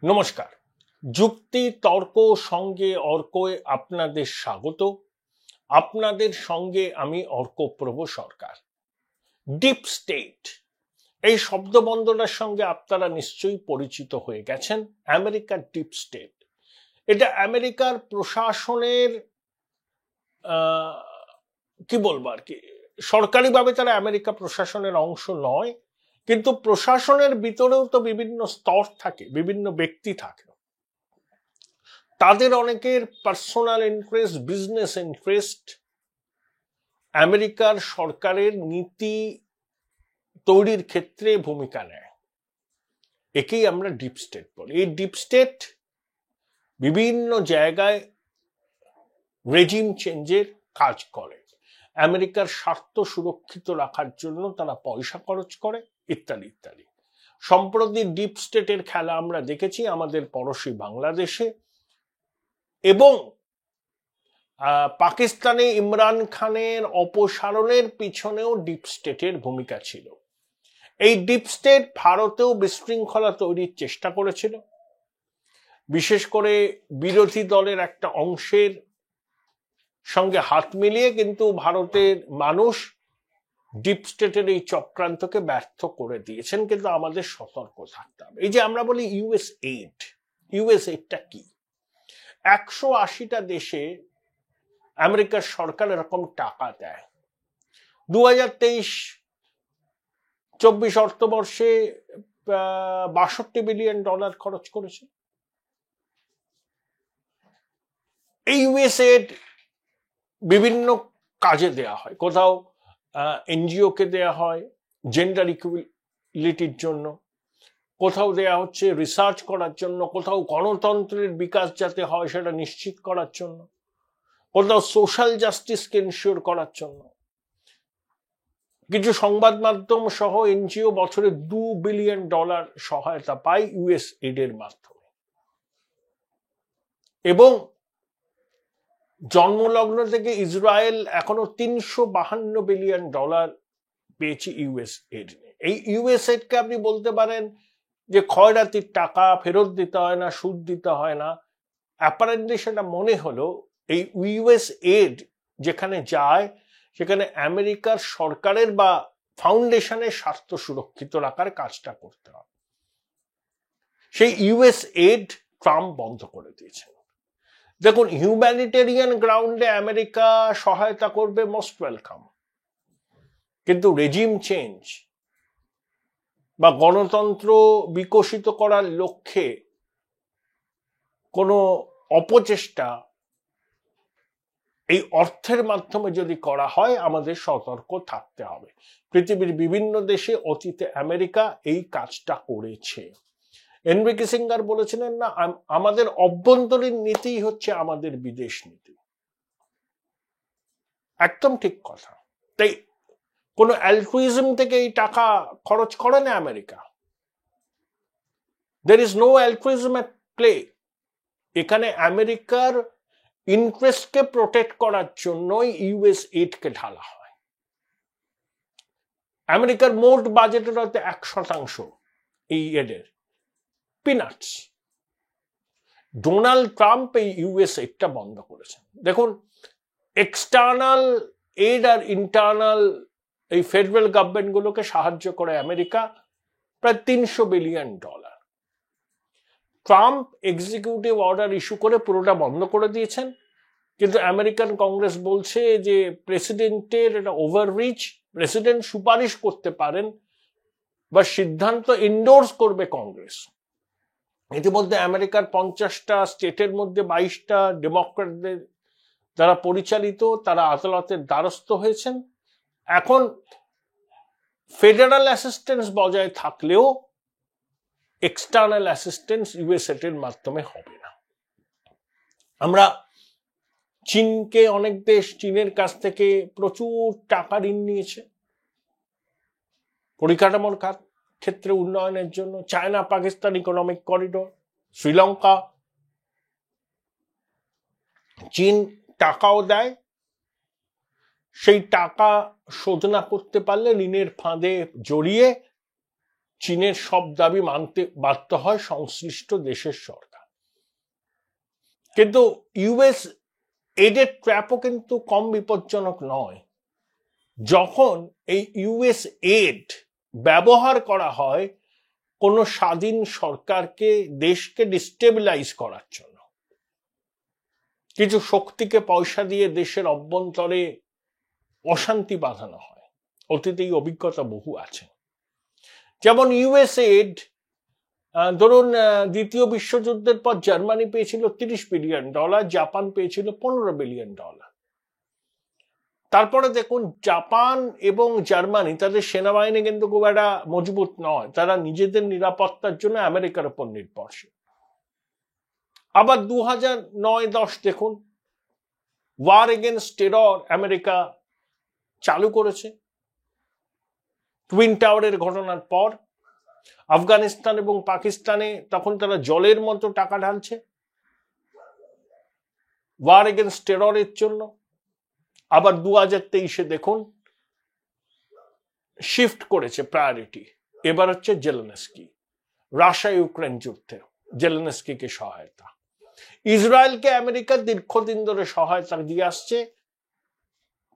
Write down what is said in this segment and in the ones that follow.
নমস্কার। যুক্তি তর্ক সঙ্গে অর্কয়ে আপনাদের স্বাগত। আপনাদের সঙ্গে আমি অর্কপ্রভ সরকার। ডিপ স্টেট এই শব্দবন্দনার সঙ্গে আপনারা নিশ্চয়ই পরিচিত হয়ে গেছেন। আমেরিকার ডিপ স্টেট, এটা আমেরিকার প্রশাসনের কি বলবো আর কি, সরকারিভাবে তারা আমেরিকা প্রশাসনের অংশ নয়, কিন্তু প্রশাসনের ভিতরেও তো বিভিন্ন স্তর থাকে, বিভিন্ন ব্যক্তি থাকে, তাদের অনেকের পার্সোনাল ইন্টারেস্ট, বিজনেস ইন্টারেস্ট আমেরিকার সরকারের নীতি তৈরির ক্ষেত্রে ভূমিকা নেয়। একেই আমরা ডিপ স্টেট বলি। এই ডিপ স্টেট বিভিন্ন জায়গায় রেজিম চেঞ্জের কাজ করে, আমেরিকার স্বার্থ সুরক্ষিত রাখার জন্য তারা পয়সা খরচ করে, ইত্যাদি ইত্যাদি। সম্প্রতি ডিপ স্টেটের খেলা আমরা দেখেছি আমাদের পড়োশী বাংলাদেশে, এবং পাকিস্তানে ইমরান খানের অপসারণের পিছনেও ডিপ স্টেটের ভূমিকা ছিল। এই ডিপ স্টেট ভারতেও বিশৃঙ্খলা তৈরির চেষ্টা করেছিল, বিশেষ করে বিরোধী দলের একটা অংশের সঙ্গে হাত মিলিয়ে, কিন্তু ভারতের মানুষ ডিপ স্টেটের এই চক্রান্তকে ব্যর্থ করে দিয়েছেন। কিন্তু আমাদের সতর্ক থাকতে হবে। এই যে আমরা বলি ইউএস এইডটা কি? 180টা দেশে আমেরিকার সরকার এরকম টাকা দেয়। 2023-24 অর্থবর্ষে $62 বিলিয়ন খরচ করেছে। এই ইউএস এইড বিভিন্ন কাজে দেয়া হয়। কোথাও এনজিও কে দেয়া হয় জেন্ডার ইকুয়ালিটির জন্য, কোথাও দেয়া হচ্ছে রিসার্চ করার জন্য, কোথাও গণতন্ত্রের বিকাশ যাতে হয় সেটা নিশ্চিত করার জন্য, কোথাও সোশ্যাল জাস্টিসকে ইনশিওর করার জন্য। কিছু সংবাদ মাধ্যম সহ এনজিও বছরে $2 বিলিয়ন সহায়তা পায় ইউএস এইডের মাধ্যমে। এবং জন্মলগ্ন থেকে ইসরায়েল এখনো $352 বিলিয়ন পেয়েছে ইউএস এইড। এই ইউএস এইডকে আপনি বলতে পারেন যে ক্ষয়রাতির টাকা, ফেরত দিতে হয় না, সুদ দিতে হয় না। অ্যাপারেন্টলি সেটা মনে হলো এই ইউএস এইড যেখানে যায় সেখানে আমেরিকার সরকারের বা ফাউন্ডেশনের স্বার্থ সুরক্ষিত রাখার কাজটা করতে হবে। সেই ইউএস এইড ট্রাম্প বন্ধ করে দিয়েছেন। দেখুন, হিউম্যানিটেরিয়ান গ্রাউন্ডে আমেরিকা সহায়তা করবে, মোস্ট ওয়েলকাম, কিন্তু রেজিম চেঞ্জ বা গণতন্ত্র বিকশিত করার লক্ষ্যে কোনো অপচেষ্টা এই অর্থের মাধ্যমে যদি করা হয়, আমাদের সতর্ক থাকতে হবে। পৃথিবীর বিভিন্ন দেশে অতীতে আমেরিকা এই কাজটা করেছে। এনরি কিসিঞ্জার বলেছিলেন না, আমাদের অভ্যন্তরীণ নীতি হচ্ছে আমাদের বিদেশ নীতি। একদম ঠিক কথা। তাই কোনো অ্যালট্রুইজম থেকে এই টাকা খরচ করে না America. there is no altruism at play। এখানে আমেরিকার ইন্টারেস্টকে প্রোটেক্ট করার জন্যই ইউএস এইডকে ঢালা হয়। আমেরিকার মোট বাজেটের হয়তো 1% এই এডের, পিনাটস। ডোনাল্ড ট্রাম্প এই ইউএস এইডটা বন্ধ করেছেন। দেখুন, এক্সটার্নাল এইড আর ইন্টারনাল এই ফেডারেল গভর্নমেন্ট গুলোকে সাহায্য করে আমেরিকা প্রায় $300 billion. Trump executive order issue করে পুরোটা বন্ধ করে দিয়েছেন, কিন্তু আমেরিকান কংগ্রেস বলছে যে প্রেসিডেন্টের এটা ওভাররিচ। প্রেসিডেন্ট সুপারিশ করতে পারেন বা সিদ্ধান্ত এন্ডোর্স করবে কংগ্রেস। ইতিমধ্যে আমেরিকার 50টা স্টেটের মধ্যে 22টা ডেমোক্র্যাটদের যারা পরিচালিত, তারা আদালতের দ্বারস্থ হয়েছেন। এখন ফেডারাল অ্যাসিস্ট্যান্স বজায় থাকলেও এক্সটার্নাল অ্যাসিস্ট্যান্স ইউএস এইডের মাধ্যমে হবে না। আমরা চীনকে, অনেক দেশ চীনের কাছ থেকে প্রচুর টাকা ঋণ নিয়েছে পরিকাঠামোর ক্ষেত্রে উন্নয়নের জন্য। China Pakistan economic corridor, Sri Lanka, চীন টাকাও দেয়। সেই টাকা শোধ না করতে পারলে ঋণের ফাঁদে জড়িয়ে চীনের সব দাবি মানতে বাধ্য হয় সংশ্লিষ্ট দেশের সরকার। কিন্তু ইউএস এডের ট্র্যাপও কিন্তু কম বিপজ্জনক নয়। যখন এই ইউএস এড ব্যবহার করা হয় কোনো স্বাধীন সরকারকে, দেশকে ডিস্টেবিলাইজ করার জন্য, কিছু শক্তিকে পয়সা দিয়ে দেশের অভ্যন্তরে অশান্তি বাঁধানো হয়, অতীতে এই অভিজ্ঞতা বহু আছে। যেমন ইউএস এড, ধরুন দ্বিতীয় বিশ্বযুদ্ধের পর জার্মানি পেয়েছিল $30 বিলিয়ন, জাপান পেয়েছিল $15 বিলিয়ন। তারপরে দেখুন জাপান এবং জার্মানি, তাদের সেনাবাহিনী কিন্তু খুব একটা মজবুত নয়, তারা নিজেদের নিরাপত্তার জন্য আমেরিকার উপর নির্ভরশীল। আবার 2009-10 দেখুন, ওয়ার এগেনস্ট টেরর আমেরিকা চালু করেছে টুইন টাওয়ারের ঘটনার পর। আফগানিস্তান এবং পাকিস্তানে তখন তারা জলের মতো টাকা ঢালছে ওয়ার এগেনস্ট টেররের জন্য। আবার 2023-এ দেখুন শিফট করেছে প্রায়োরিটি, এবার হচ্ছে জেলেনস্কি, রাশিয়া ইউক্রেন যুদ্ধে জেলেনস্কিকে সহায়তা। ইসরায়েলকে আমেরিকা দীর্ঘদিন ধরে সহায়তা দিয়ে আসছে,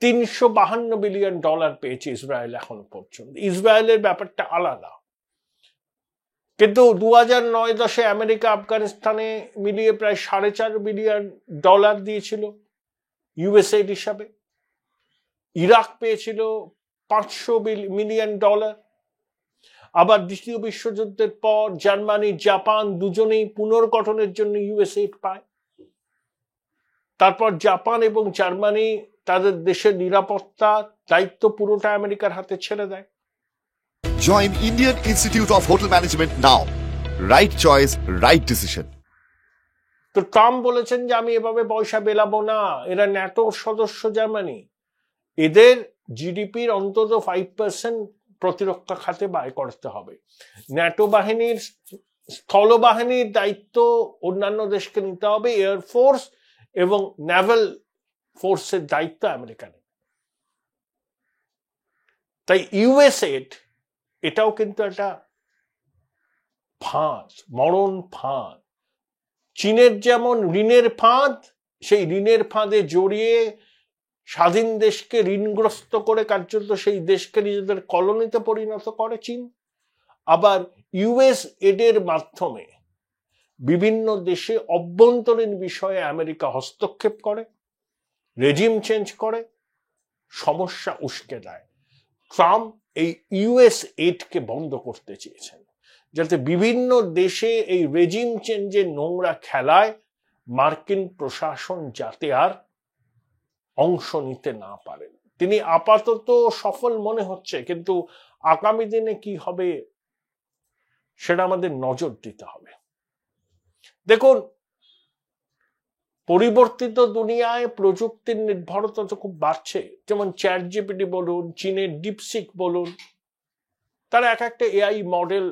$352 বিলিয়ন পেয়েছে ইসরায়েল এখনো পর্যন্ত। ইসরায়েলের ব্যাপারটা আলাদা, কিন্তু 2009-10-এ আমেরিকা আফগানিস্তানে মিলিয়ে প্রায় $4.5 বিলিয়ন দিয়েছিল ইউএসএড হিসাবে। ইরাক পেয়েছিল $500 মিলিয়ন। আবার দ্বিতীয় বিশ্বযুদ্ধের পর জার্মানি, জাপান দুজনেই পুনর্গঠনের জন্য ইউএসএড পায়। তারপর জাপান এবং জার্মানি তাদের দেশের নিরাপত্তার দায়িত্ব পুরোটা আমেরিকার হাতে ছেড়ে দেয়। Join Indian Institute of Hotel Management now. Right choice, right decision. তো ট্রাম্প বলেছেন যে আমি এভাবে পয়সা বেলাবো না, এরা ন্যাটোর সদস্য জার্মানি, এদের জিডিপির অন্তত 5% প্রতিরক্ষা খাতে ব্যয় করতে হবে। ন্যাটো বাহিনীর স্থলবাহিনীর দায়িত্ব অন্যান্য দেশকে নিতে হবে, এয়ারফোর্স এবং নেভাল ফোর্সের দায়িত্ব আমেরিকা নেবে। তাই ইউএসএড এটাও কিন্তু একটা ফাঁদ, মরণ ফাঁদ। চীনের যেমন ঋণের ফাঁদ, সেই ঋণের ফাঁদে জড়িয়ে স্বাধীন দেশকে ঋণগ্রস্ত করে কার্যত সেই দেশকে নিজেদের কলোনিতে পরিণত করে চীন। আবার ইউএস এডের মাধ্যমে বিভিন্ন দেশে অভ্যন্তরীণ বিষয়ে আমেরিকা হস্তক্ষেপ করে, রেজিম চেঞ্জ করে, সমস্যা উস্কে দেয়। ট্রাম্প এই ইউএস এডকে বন্ধ করতে চেয়েছেন, যাতে বিভিন্ন দেশে এই রেজিম চেঞ্জের নোংরা খেলায় মার্কিন প্রশাসন যাতে আর অংশ নিতে না পারেন। তিনি আপাতত সফল মনে হচ্ছে, কিন্তু আগামী দিনে কি হবে সেটা আমাদের নজর দিতে হবে। দেখুন, পরিবর্তিত দুনিয়ায় প্রযুক্তির নির্ভরতা তো খুব বাড়ছে। যেমন চ্যাট জিপিটি বলুন, চীনের ডিপসিক বলুন, তারা এক একটা এআই মডেল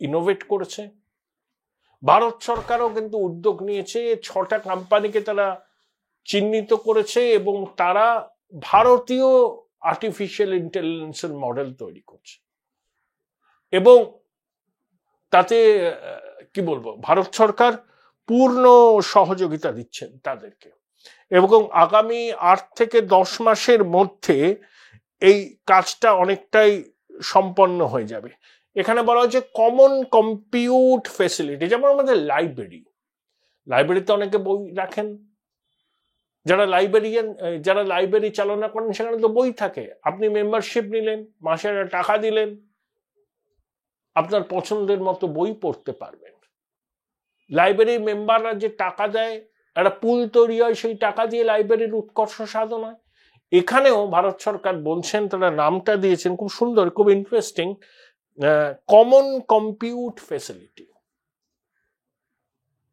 ইনোভেট করেছে। ভারত সরকারও কিন্তু উদ্যোগ নিয়েছে, 6টা কোম্পানিকে তারা চিহ্নিত করেছে এবং তারা ভারতীয় আর্টিফিশিয়াল ইন্টেলিজেন্সের মডেল তৈরি করছে। এবং তাতে কি বলবো, ভারত সরকার পূর্ণ সহযোগিতা দিচ্ছেন তাদেরকে, এবং আগামী 8 থেকে 10 মাসের মধ্যে এই কাজটা অনেকটাই সম্পন্ন হয়ে যাবে। এখানে বলা হচ্ছে কমন কম্পিউট ফ্যাসিলিটি, যেমন আমাদের লাইব্রেরিতে অনেকে বই রাখেন, যারা লাইব্রেরি চালনা করেন সেখানে তো বই থাকে। আপনি মেম্বারশিপ নিলেন, মাসে টাকা দিলেন, আপনার পছন্দের মতো বই পড়তে পারবেন। লাইব্রেরির মেম্বাররা যে টাকা দেয়, একটা পুল তৈরি হয়, সেই টাকা দিয়ে লাইব্রেরির উৎকর্ষ সাধন হয়। এখানেও ভারত সরকার বলছেন, তারা নামটা দিয়েছেন খুব সুন্দর, খুব interesting, common compute facility.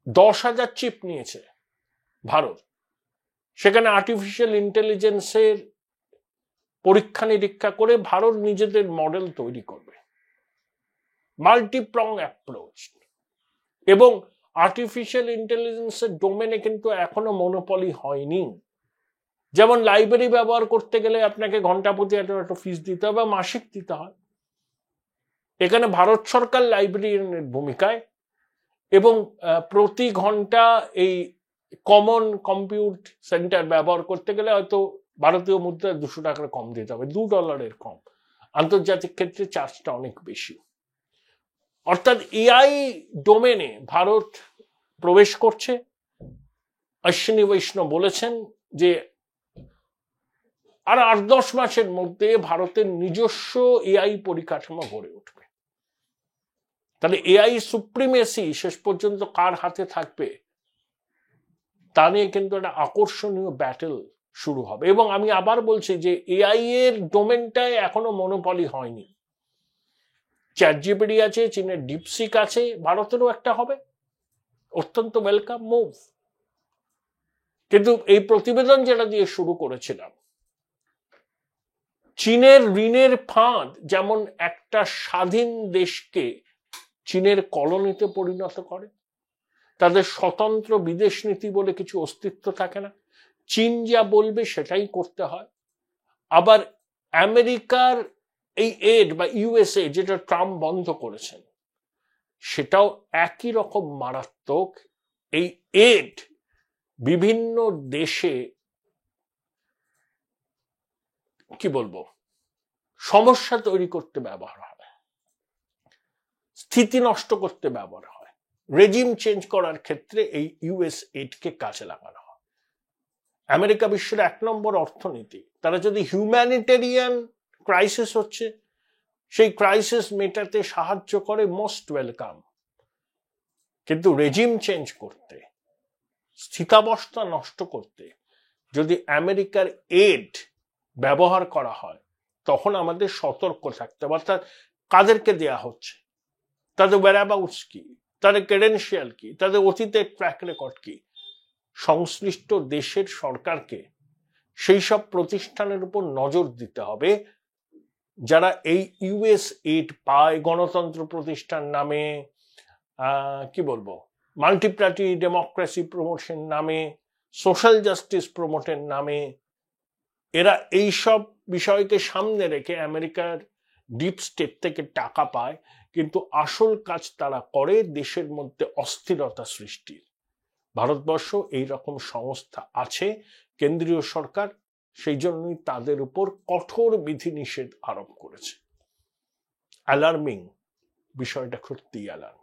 10,000 chip নিয়েছে ভারত, সেখানে আর্টিফিশিয়াল ইন্টেলিজেন্সের পরীক্ষা নিরীক্ষা করে ভারত নিজেদের মডেল তৈরি করবে। মাল্টিপ্রং অ্যাপ্রোচ। এবং আর্টিফিশিয়াল ইন্টেলিজেন্সের ডোমেনে কিন্তু এখনো মনোপলি হয়নি। যেমন লাইব্রেরি ব্যবহার করতে গেলে আপনাকে ঘন্টা প্রতি একটা ফিস দিতে হবে বা মাসিক দিতে হয়। এখানে ভারত সরকার লাইব্রেরিয়ানের ভূমিকায়, এবং প্রতি ঘন্টা এই কমন কম্পিউট সেন্টার ব্যবহার করতে গেলে হয়তো ভারতীয় মুদ্রায় 200 টাকার কম দিতে হবে, $2 কম। আন্তর্জাতিক ক্ষেত্রে চার্জটা অনেক বেশি। অর্থাৎ এআই ডোমেনে ভারত প্রবেশ করছে। অশ্বিনী বৈষ্ণব বলেছেন যে আর 8-10 মাসের মধ্যে ভারতের নিজস্ব এআই পরিকাঠামো গড়ে উঠবে। তাহলে এআই সুপ্রিমেসি শেষ পর্যন্ত কার হাতে থাকবে তা নিয়ে কিন্তু একটা আকর্ষণীয় ব্যাটেল শুরু হবে। এবং আমি আবার বলছি যে এআই এর ডোমেনটায় এখনো মনোপলি হয়নি। চ্যাটজিপিটি আছে, চীনের ডিপসিক আছে, ভারতেরও একটা হবে, অত্যন্ত ওয়েলকাম মুভ। কিন্তু এই প্রতিবেদন যেটা দিয়ে শুরু করেছিলাম, চীনের ঋণের ফাঁদ যেমন একটা স্বাধীন দেশকে চীনের কলোনিতে পরিণত করে, তাদের স্বতন্ত্র বিদেশ নীতি বলে কিছু অস্তিত্ব থাকে না, চীন যা বলবে সেটাই করতে হয়। আবার আমেরিকার এই এড বা ইউএসএ যেটা ট্রাম্প বন্ধ করেছেন, সেটাও একই রকম মারাত্মক। এই এড বিভিন্ন দেশে কি বলবো সমস্যা তৈরি করতে ব্যবহার হয়, স্থিতি নষ্ট করতে ব্যবহার হয়, রেজিম চেঞ্জ করার ক্ষেত্রে এই ইউএস এডকে কাজে লাগানো হয়। আমেরিকা বিশ্বের 1 নম্বর অর্থনীতি, তারা যদি হিউম্যানিটেরিয়ান ক্রাইসিস হচ্ছে সেই ক্রাইসিস মেটাতে সাহায্য করে, মোস্ট ওয়েলকাম। কিন্তু রেজিম চেঞ্জ করতে, স্থিতাবস্থা নষ্ট করতে যদি আমেরিকার এড ব্যবহার করা হয়, তখন আমাদের সতর্ক থাকতে হবে। অর্থাৎ কাদেরকে দেয়া হচ্ছে, তাদের ওয়্যারঅ্যাবাউটস কি, তাদের ক্রেডেনশিয়াল কি, তাদের অতীতের ট্র্যাক রেকর্ড কি। সংশ্লিষ্ট দেশের সরকারকে সেই সব প্রতিষ্ঠানের উপর নজর দিতে হবে যারা এই ইউএস এড পায় গণতন্ত্র প্রতিষ্ঠান নামে, কি বলবো মাল্টিপার্টি ডেমোক্রেসি প্রমোশন নামে, সোশ্যাল জাস্টিস প্রমোটের নামে। এরা এই সব বিষয়কে সামনে রেখে আমেরিকার ডিপ স্টেট থেকে টাকা পায়, কিন্তু আসল কাজ তারা করে দেশের মধ্যে অস্থিরতা সৃষ্টির। ভারতবর্ষ এই রকম সংস্থা আছে, কেন্দ্রীয় সরকার সেই জন্যই তাদের উপর কঠোর বিধিনিষেধ আরোপ করেছে। অ্যালার্মিং, বিষয়টা সত্যি অ্যালার্মিং।